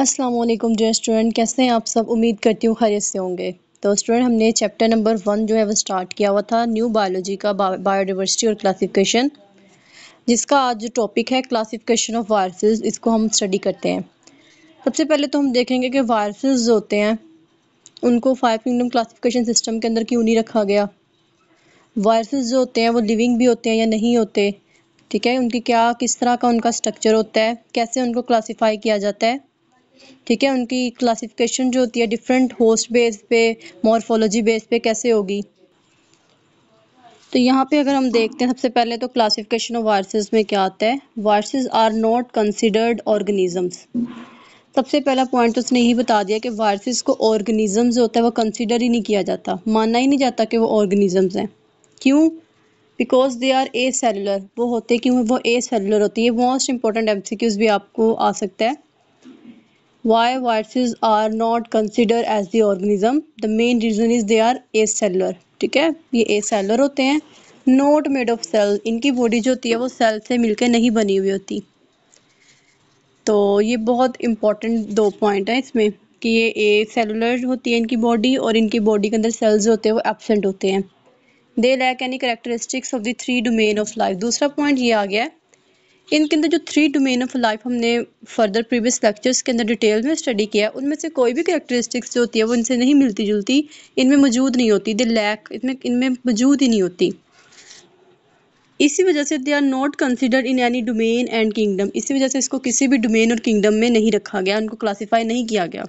अस्सलाम वालेकुम dear student, कैसे हैं आप सब। उम्मीद करती हूँ खैरियत से होंगे। तो स्टूडेंट, हमने चैप्टर नंबर 1 जो है वो स्टार्ट किया हुआ था, न्यू बायोलॉजी का, बायोडाइवर्सिटी और क्लासिफिकेशन, जिसका आज जो टॉपिक है क्लासिफिकेशन ऑफ वायरसेस, इसको हम स्टडी करते हैं। सबसे पहले तो हम देखेंगे कि वायरसेस जो होते हैं उनको 5 किंगडम क्लासिफिकेशन सिस्टम के अंदर क्यों नहीं रखा गया। वायरसेस जो होते हैं वो लिविंग भी होते हैं या नहीं होते, ठीक है, उनकी क्या किस तरह का उनका स्ट्रक्चर होता है, कैसे उनको क्लासीफाई किया जाता है, ठीक है, उनकी क्लासिफिकेशन जो होती है डिफरेंट होस्ट बेस पे, मॉर्फोलॉजी बेस पे कैसे होगी। तो यहाँ पे अगर हम देखते हैं सबसे पहले तो क्लासिफिकेशन ऑफ वायरसेस में क्या आता है। Viruses are not considered organisms. सबसे पहला पॉइंट तो उसने यही बता दिया कि वायरसेस को ऑर्गेनिजम्स जो होता है वो कंसिडर ही नहीं किया जाता, मानना ही नहीं जाता कि वो ऑर्गेनिजम्स हैं। क्यों? Because they are acellular. वो होते क्यों? वो ए सेलुलर होती है। मोस्ट इंपॉर्टेंट एमसीक्यूज भी आपको आ सकता है। Why viruses are not considered as the organism? The main reason is they are acellular। ठीक है, ये acellular होते हैं, not made of cell। इनकी बॉडी जो होती है वो सेल से मिलकर नहीं बनी हुई होती। तो ये बहुत इंपॉर्टेंट 2 पॉइंट है इसमें कि ये acellular होती है इनकी बॉडी, और इनकी बॉडी के अंदर सेल्स होते हैं वो एब्सेंट होते हैं। They lack any characteristics of the 3 domain of life. दूसरा पॉइंट ये आ गया है, इनके अंदर जो 3 डोमेन ऑफ लाइफ हमने फर्दर प्रीवियस लेक्चर्स के अंदर डिटेल में स्टडी किया है, उनमें से कोई भी कैरेक्टरिस्टिक्स जो होती है वो इनसे नहीं मिलती जुलती, इनमें मौजूद नहीं होती। दे लैक, इनमें मौजूद ही नहीं होती। इसी वजह से they are not considered in any domain and kingdom. इसी वजह से इसको किसी भी डोमेन और किंगडम में नहीं रखा गया, उनको क्लासीफाई नहीं किया गया।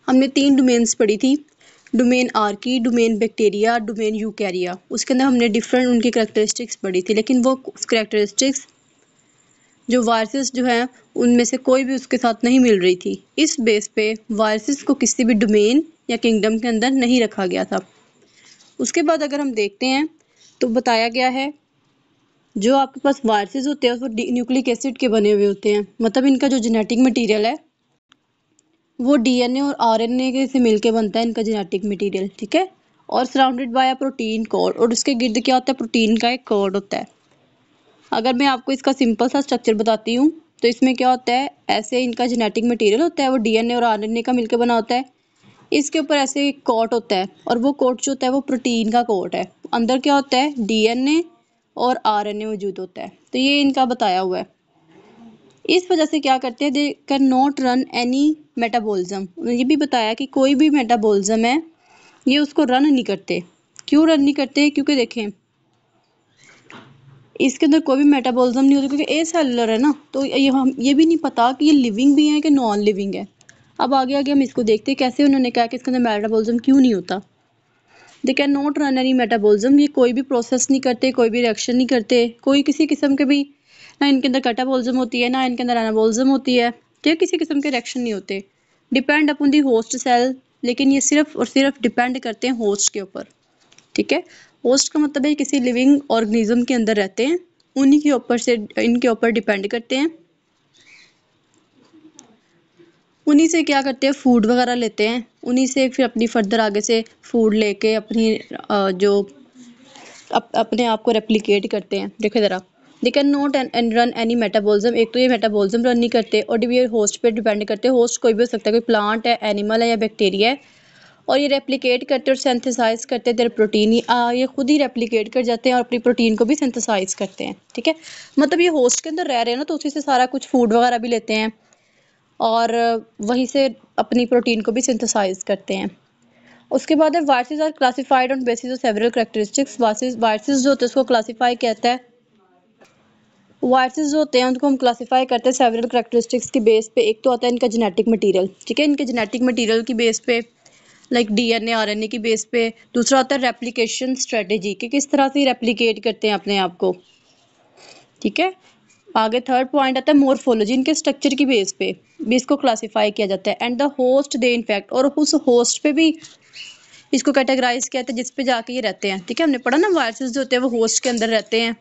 हमने 3 डोमेन्स पढ़ी थी, domain Archie, domain bacteria, domain यूकैरिया। उसके अंदर हमने डिफरेंट उनकी कैरेक्टरिस्टिक्स पढ़ी थी, लेकिन वो कैरेक्टरिस्टिक्स जो वायरसेस जो हैं उनमें से कोई भी उसके साथ नहीं मिल रही थी। इस बेस पे वायरसेस को किसी भी डोमेन या किंगडम के अंदर नहीं रखा गया था। उसके बाद अगर हम देखते हैं तो बताया गया है जो आपके पास वायरसेस होते हैं वो न्यूक्लिक एसिड के बने हुए होते हैं, मतलब इनका जो जेनेटिक मटेरियल है वो डीएनए और आरएनए से मिलके बनता है इनका जेनेटिक मटेरियल, ठीक है, और surrounded by a protein code, और उसके गिर्द क्या होता है, प्रोटीन का एक कोड होता है। अगर मैं आपको इसका सिंपल सा स्ट्रक्चर बताती हूँ तो इसमें क्या होता है, ऐसे इनका जेनेटिक मटेरियल होता है वो डीएनए और आरएनए का मिलकर बना होता है। इसके ऊपर ऐसे एक कोट होता है, और वो कोट जो होता है वो प्रोटीन का कोट है। अंदर क्या होता है, डीएनए और आरएनए मौजूद होता है। तो ये इनका बताया हुआ है। इस वजह से क्या करते हैं, they can not run any metabolism. ये भी बताया कि कोई भी मेटाबॉलिज्म है ये उसको रन नहीं करते। क्यों रन नहीं करते? क्योंकि देखें इसके अंदर कोई भी मेटाबॉलिज्म नहीं होता, क्योंकि ए सेलुलर है ना। तो ये भी नहीं पता कि ये लिविंग भी है कि नॉन लिविंग है। अब आगे आगे हम इसको देखते हैं कैसे उन्होंने कहा कि इसके अंदर मेटाबॉलिज्म क्यों नहीं होता। They can not run any metabolism. ये कोई भी प्रोसेस नहीं करते, कोई भी रिएक्शन नहीं करते, कोई किसी किस्म के भी, ना इनके अंदर कैटाबॉलिज्म होती है ना इनके अंदर एनाबॉलिज्म होती है, ठीक, किसी किस्म के रिएक्शन नहीं होते। Depend upon the host cell, लेकिन ये सिर्फ और सिर्फ डिपेंड करते हैं होस्ट के ऊपर, ठीक है। होस्ट का मतलब है किसी लिविंग ऑर्गेनिज्म के अंदर रहते हैं, उन्हीं के ऊपर से इनके ऊपर डिपेंड करते हैं, उन्हीं से क्या करते हैं, फूड वगैरह लेते हैं, उन्हीं से फिर अपनी फर्दर आगे से फूड लेके अपनी जो अपने आप को रेप्लिकेट करते हैं। देखो ज़रा, they can not and run any metabolism. एक तो ये मेटाबॉलिज्म रन नहीं करते, और ये होस्ट पे डिपेंड करते हैं। होस्ट कोई भी हो सकता है, कोई प्लांट है, एनिमल है या बैक्टीरिया है, और ये रेप्लिकेट करते और सिंथेसाइज करते हैं तेरे प्रोटीन। ये खुद ही रेप्लिकेट कर जाते हैं और अपनी प्रोटीन को भी सिंथेसाइज करते हैं, ठीक है। मतलब ये होस्ट के अंदर रह रहे हैं ना, तो उसी से सारा कुछ फूड वगैरह भी लेते हैं और वहीं से अपनी प्रोटीन को भी सिंथेसाइज करते हैं। उसके बाद है viruses are classified on basis of several characteristics. Viruses जो होते हैं उसको क्लासिफाई कहता है, वायरसेस जो होते हैं उनको हम क्लासिफाई करते हैं सेवरल कैरेक्टरिस्टिक्स की बेस पे। एक तो आता है इनका जेनेटिक मटेरियल, ठीक है, इनके जेनेटिक मटेरियल की बेस पे, लाइक डीएनए आरएनए की बेस पे। दूसरा होता है रेप्लिकेशन स्ट्रेटेजी, कि किस तरह से रेप्लिकेट करते हैं अपने आप को, ठीक है। आगे थर्ड पॉइंट आता है मोर्फोलॉजी, इनके स्ट्रक्चर की बेस पे भी इसको क्लासिफाई किया जाता है। And the host they in fact, और उस होस्ट पे भी इसको कैटेगराइज किया जाता है जिस पे जाके ये रहते हैं, ठीक है। हमने पढ़ा ना वायरसेस जो होते हैं वो होस्ट के अंदर रहते हैं,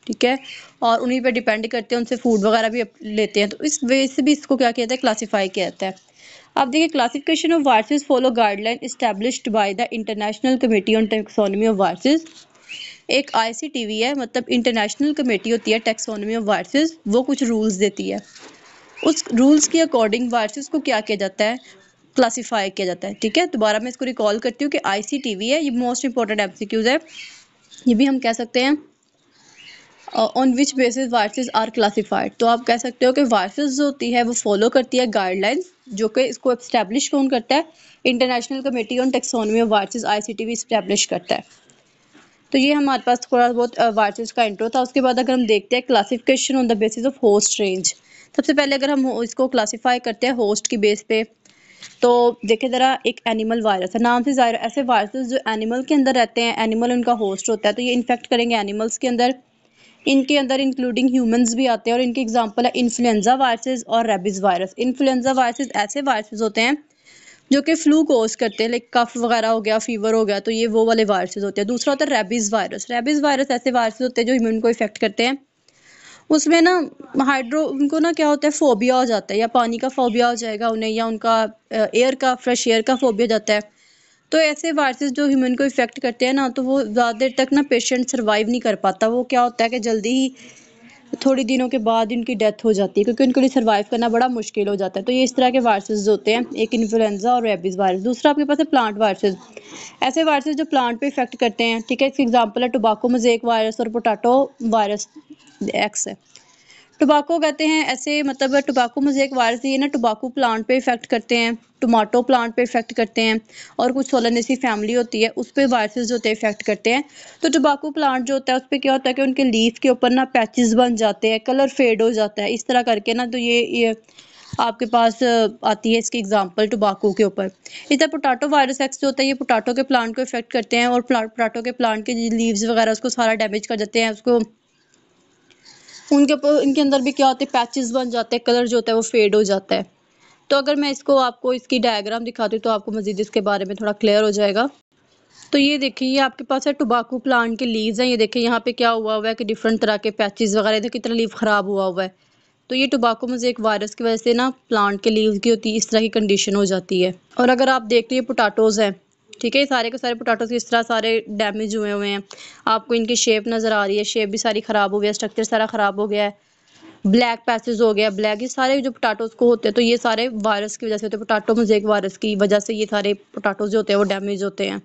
ठीक है, और उन्हीं पे डिपेंड करते हैं, उनसे फूड वगैरह भी लेते हैं। तो इस वे से भी इसको क्या किया जाता है, क्लासीफाई किया जाता है। अब देखिए, classification of viruses follow guideline established by the international committee on taxonomy of viruses. एक ICTV है, मतलब इंटरनेशनल कमेटी होती है टैक्सोनॉमी ऑफ वायरसेस, वो कुछ रूल्स देती है। उस रूल्स के अकॉर्डिंग वायरसेस को क्या किया जाता है, क्लासीफाई किया जाता है। ठीक है, दोबारा मैं इसको रिकॉल करती हूँ कि ICTV है, ये मोस्ट इंपॉर्टेंट MCQs है। ये भी हम कह सकते हैं on which basis viruses are classified. तो आप कह सकते हो कि वायरसेस जो होती है वो फॉलो करती है गाइडलाइंस, जो कि इसको एस्टेब्लिश कौन करता है, international committee on taxonomy of viruses ICTV establish करता है। तो ये हमारे पास थोड़ा बहुत वायरसेस का इंट्रो था। उसके बाद अगर हम देखते हैं classification on the basis of host range. सबसे पहले अगर हम इसको क्लासीफाई करते हैं होस्ट की बेस पे, तो देखिए ज़रा, एक एनिमल वायरस है, नाम से ज़ाहिर ऐसे वायरसेस जो एनिमल के अंदर रहते हैं, एनिमल उनका होस्ट होता है, तो ये इन्फेक्ट करेंगे एनिमल्स के अंदर। इनके अंदर इंक्लूडिंग ह्यूमंस भी आते हैं, और इनके एग्जांपल है इन्फ्लुएंजा वायरसेस और रेबीज वायरस। इन्फ्लुएंजा वायरसेस ऐसे वायरसेस होते हैं जो कि फ्लू कोज करते हैं, लाइक कफ वगैरह हो गया, फीवर हो गया, तो ये वो वाले वायरसेस होते हैं। दूसरा होता है रेबीज वायरस। रेबीज वायरस ऐसे वायरसेस होते हैं जो ह्यूमन को इफेक्ट करते हैं। उसमें ना उनको ना क्या होता है, फोबिया हो जाता है, या पानी का फोबिया हो जाएगा उन्हें, या उनका एयर का, फ्रेश एयर का फोबिया हो जाता है। तो ऐसे वायरसेस जो ह्यूमन को इफेक्ट करते हैं ना, तो वो ज़्यादा देर तक ना पेशेंट सर्वाइव नहीं कर पाता। वो क्या होता है कि जल्दी ही थोड़ी दिनों के बाद इनकी डेथ हो जाती है, क्योंकि उनके लिए सर्वाइव करना बड़ा मुश्किल हो जाता है। तो ये इस तरह के वायरसेस होते हैं, एक इन्फ्लुएंजा और रेबीज वायरस। दूसरा आपके पास है प्लांट वायरसेस। ऐसे वायरसेस जो प्लांट पे इफेक्ट करते हैं। ठीक है, इसके एग्जांपल है टोबैको मोज़ेक वायरस और पोटैटो वायरस एक्स है। टोबैको कहते हैं ऐसे, मतलब टोबैको मोज़ेक वायरस ये ना टोबैको प्लांट पे इफेक्ट करते हैं, टोमेटो प्लांट पे इफेक्ट करते हैं, और कुछ सोलानेसी फैमिली होती है उस पे वायरसेस जो होते हैं इफेक्ट करते हैं। तो टोबैको प्लांट जो होता है उस पे क्या होता है कि उनके लीफ के ऊपर ना पैचेस बन जाते हैं, कलर फेड हो जाता है, इस तरह करके ना। तो ये आपके पास आती है इसकी एग्जांपल टोबैको के ऊपर। इधर पोटैटो वायरस एक्स जो होता है, ये पोटैटो के प्लांट को इफेक्ट करते हैं, और पोटैटो के प्लांट के लीव्स वगैरह उसको सारा डैमेज कर देते हैं, उसको उनके ऊपर, इनके अंदर भी क्या होते हैं, पैचेस बन जाते हैं, कलर जो होता है वो फेड हो जाता है। तो अगर मैं इसको आपको इसकी डायग्राम दिखाती हूँ तो आपको मजीद इसके बारे में थोड़ा क्लियर हो जाएगा। तो ये देखिए, ये आपके पास है टोबैको प्लांट के लीव्स हैं। ये देखिए यहाँ पे क्या हुआ है कि डिफरेंट तरह के पैचेस वगैरह, देखिए कितना लीव खराब हुआ है। तो ये टोबैको मोज़ेक वायरस की वजह से ना प्लांट के लीव्स की होती है इस तरह की कंडीशन हो जाती है। और अगर आप देखते हैं पोटैटोज हैं, ठीक है, सारे के सारे पोटैटोज इस तरह सारे डैमेज हुए हुए हैं। आपको इनकी शेप नज़र आ रही है, शेप भी सारी ख़राब हो गया, स्ट्रक्चर सारा ख़राब हो गया है, ब्लैक पैचेस हो गया, ब्लैक, ये सारे जो पोटैटोज को होते हैं, तो ये सारे वायरस की वजह से होते हैं, पोटैटो मोज़ेक वायरस की वजह से ये सारे पोटैटोज जो होते हैं वो डैमेज होते हैं।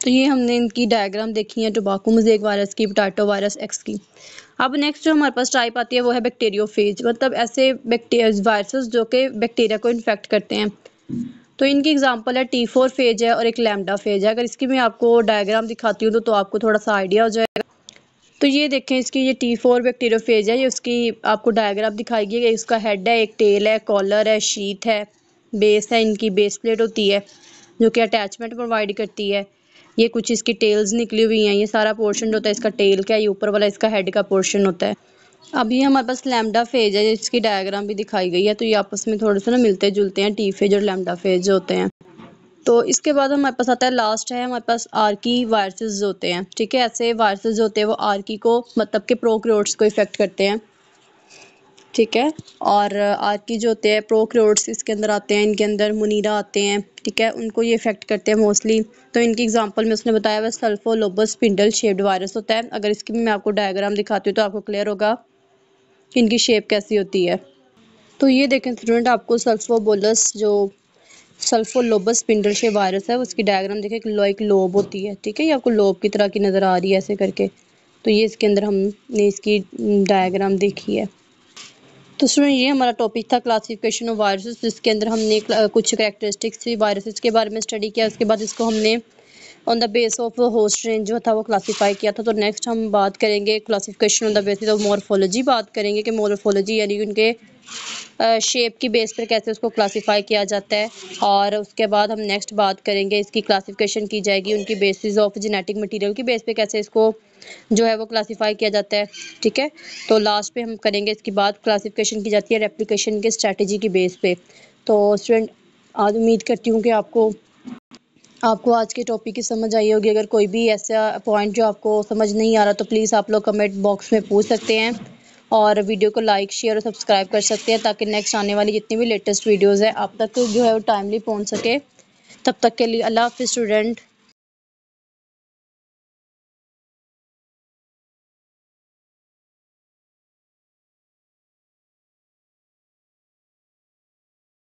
तो ये हमने इनकी डायग्राम देखी है टोबैको मोज़ेक वायरस की, पोटैटो वायरस एक्स की। अब नेक्स्ट जो हमारे पास टाइप आती है वो है बैक्टीरियोफेज, मतलब ऐसे वायरसेस जो कि बैक्टीरिया को इन्फेक्ट करते हैं। तो इनकी एग्जांपल है T4 फेज है और एक लैम्डा फेज है। अगर इसकी मैं आपको डायग्राम दिखाती हूँ तो आपको थोड़ा सा आइडिया हो जाएगा। तो ये देखें, इसकी ये T4 बैक्टीरियोफेज है, ये उसकी आपको डायग्राम दिखाई गई है। इसका हेड है, एक टेल है, कॉलर है, शीथ है, बेस है, इनकी बेस प्लेट होती है जो कि अटैचमेंट प्रोवाइड करती है। ये कुछ इसकी टेल्स निकली हुई हैं, ये सारा पोर्शन होता है इसका टेल का, ये ऊपर वाला इसका हेड का पोर्शन होता है। अभी हमारे पास लैम्डा फेज है, इसकी डायग्राम भी दिखाई गई है। तो ये आपस में थोड़े से ना मिलते जुलते हैं, टी फेज और लैम्डा फेज जो होते हैं। तो इसके बाद हमारे पास आता है, लास्ट है हमारे पास आर्की वायरसेस जो होते हैं। ठीक है, ऐसे वायरसेस जो होते हैं वो आर्की को, मतलब के प्रोकैरियोट्स को इफेक्ट करते हैं। ठीक है, और आर्की जो होते हैं प्रोकैरियोट्स इसके अंदर आते हैं, इनके अंदर मुनीरा आते हैं। ठीक है, उनको ये इफेक्ट करते हैं मोस्टली। तो इनकी एग्जांपल में उसने बताया हुआ सल्फोलोबस स्पिंडल शेप्ड वायरस होता है। अगर इसकी भी मैं आपको डायग्राम दिखाती हूँ तो आपको क्लियर होगा कि इनकी शेप कैसी होती है। तो ये देखें स्टूडेंट, आपको सल्फोलोबस स्पिंडल शेप वायरस है, उसकी डायग्राम देखें, एक लोब होती है। ठीक है, ये आपको लोब की तरह की नज़र आ रही है ऐसे करके। तो ये इसके अंदर हमने इसकी डायग्राम देखी है। तो स्टूडेंट, ये हमारा टॉपिक था क्लासिफिकेशन ऑफ वायरसेस, जिसके अंदर हमने कुछ कैरेक्टरिस्टिक्स थी वायरसेस के बारे में स्टडी किया। उसके बाद इसको हमने on the base of host range जो था वो क्लासीफाई किया था। तो नेक्स्ट हम बात करेंगे classification on the basis of morphology, बात करेंगे कि मॉर्फोलॉजी यानी कि उनके शेप की बेस पर कैसे उसको क्लासीफाई किया जाता है। और उसके बाद हम नेक्स्ट बात करेंगे, इसकी क्लासिफिकेशन की जाएगी उनकी बेसिस ऑफ जेनेटिक मटेरियल की बेस पे कैसे इसको जो है वो क्लासीफाई किया जाता है। ठीक है, तो लास्ट पे हम करेंगे इसकी बात, क्लासिफिकेशन की जाती है रेप्लिकेशन के स्ट्रेटजी की बेस पे। तो स्टूडेंट, आज उम्मीद करती हूँ कि आपको आज के टॉपिक की समझ आई होगी। अगर कोई भी ऐसा पॉइंट जो आपको समझ नहीं आ रहा तो प्लीज़ आप लोग कमेंट बॉक्स में पूछ सकते हैं, और वीडियो को लाइक, शेयर और सब्सक्राइब कर सकते हैं, ताकि नेक्स्ट आने वाली जितनी भी लेटेस्ट वीडियोस है आप तक जो है वो टाइमली पहुंच सके। तब तक के लिए अल्लाह हाफ़िज़ स्टूडेंट।